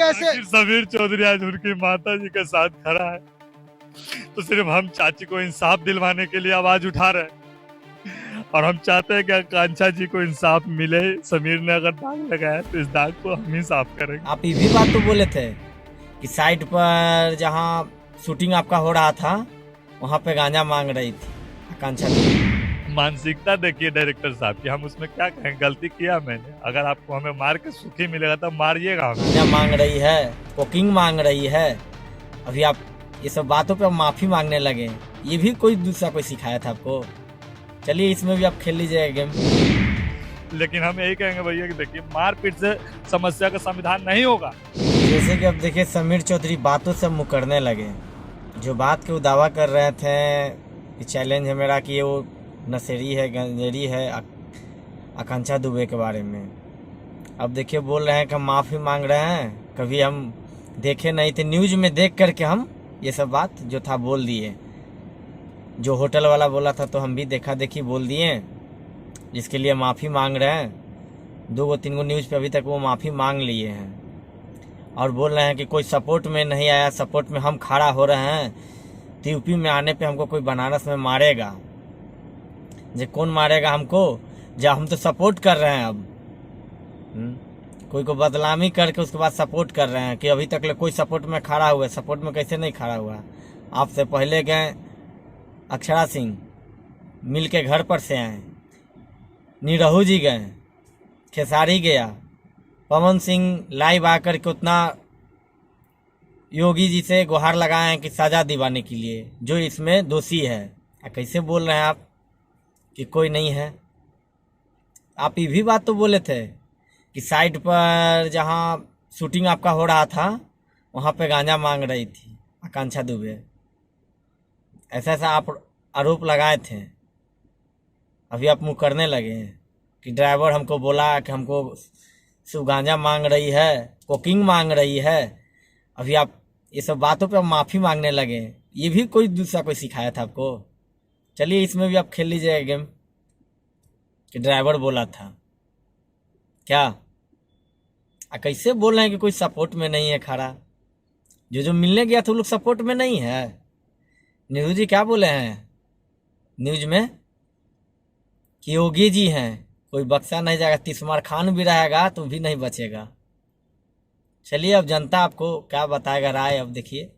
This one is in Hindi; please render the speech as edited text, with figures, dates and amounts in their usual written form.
कैसे आखिर समीर चौधरी आज उनकी माता जी के साथ खड़ा है, तो सिर्फ हम चाची को इंसाफ दिलवाने के लिए आवाज उठा रहे हैं। और हम चाहते हैं कि आकांक्षा जी को इंसाफ मिले। समीर ने अगर दाग लगाया तो इस दाग को हम ही साफ करेंगे। आप ये भी बात तो बोले थे कि साइट पर जहाँ शूटिंग आपका हो रहा था वहाँ पे गांजा मांग रही थी आकांक्षा जी। मानसिकता देखिए डायरेक्टर साहब की, हम उसमें क्या कहें, गलती किया मैंने। अगर आपको हमें मार के सुखी मिलेगा तो मारिएगा हमें। गांजा मांग रही है, कुकिंग मांग रही है, अभी आप ये सब बातों पे माफी मांगने लगे। ये भी कोई दूसरा कोई सिखाया था आपको? चलिए इसमें भी आप खेल लीजिएगा गेम। लेकिन हम यही कहेंगे भैया कि देखिए मारपीट से समस्या का समाधान नहीं होगा। जैसे कि अब देखिए समीर चौधरी बातों से मुकरने लगे। जो बात के वो दावा कर रहे थे कि चैलेंज है मेरा कि वो नशेड़ी है, गंजेड़ी है आकांक्षा दुबे के बारे में, अब देखिए बोल रहे हैं कि हम माफ़ी मांग रहे हैं। कभी हम देखे नहीं थे, न्यूज़ में देख करके हम ये सब बात जो था बोल दिए। जो होटल वाला बोला था तो हम भी देखा देखी बोल दिए, जिसके लिए माफ़ी मांग रहे हैं। 2-3 न्यूज़ पे अभी तक वो माफ़ी मांग लिए हैं और बोल रहे हैं कि कोई सपोर्ट में नहीं आया, सपोर्ट में हम खड़ा हो रहे हैं तो यूपी में आने पे हमको कोई बनारस में मारेगा। जो कौन मारेगा हमको, जब हम तो सपोर्ट कर रहे हैं। अब कोई को बदनामी करके उसके बाद सपोर्ट कर रहे हैं कि अभी तक ले कोई सपोर्ट में खड़ा हुआ है। सपोर्ट में कैसे नहीं खड़ा हुआ? आपसे पहले गए अक्षरा सिंह, मिल के घर पर से आए, निरहू जी गए, खेसारी गया, पवन सिंह लाइव आकर के उतना योगी जी से गुहार लगाए हैं कि सजा दिवाने के लिए जो इसमें दोषी है। कैसे बोल रहे हैं आप कि कोई नहीं है? आप ये भी बात तो बोले थे कि साइड पर जहाँ शूटिंग आपका हो रहा था वहाँ पे गांजा मांग रही थी आकांक्षा दुबे। ऐसा ऐसा आप आरोप लगाए थे। अभी आप मुँह करने लगे हैं कि ड्राइवर हमको बोला कि हमको सिर्फ गांजा मांग रही है, कुकिंग मांग रही है। अभी आप ये सब बातों पे माफ़ी मांगने लगे। ये भी कोई दूसरा कोई सिखाया था आपको? चलिए इसमें भी आप खेल लीजिएगा गेम कि ड्राइवर बोला था क्या। कैसे बोल रहे हैं कि कोई सपोर्ट में नहीं है खड़ा? जो मिलने गया था वो लोग सपोर्ट में नहीं है। नीरू जी क्या बोले हैं न्यूज में कि योगी जी हैं, कोई बक्सा नहीं जाएगा, तिस्मार खान भी रहेगा तो भी नहीं बचेगा। चलिए अब जनता आपको क्या बताएगा राय, अब देखिए।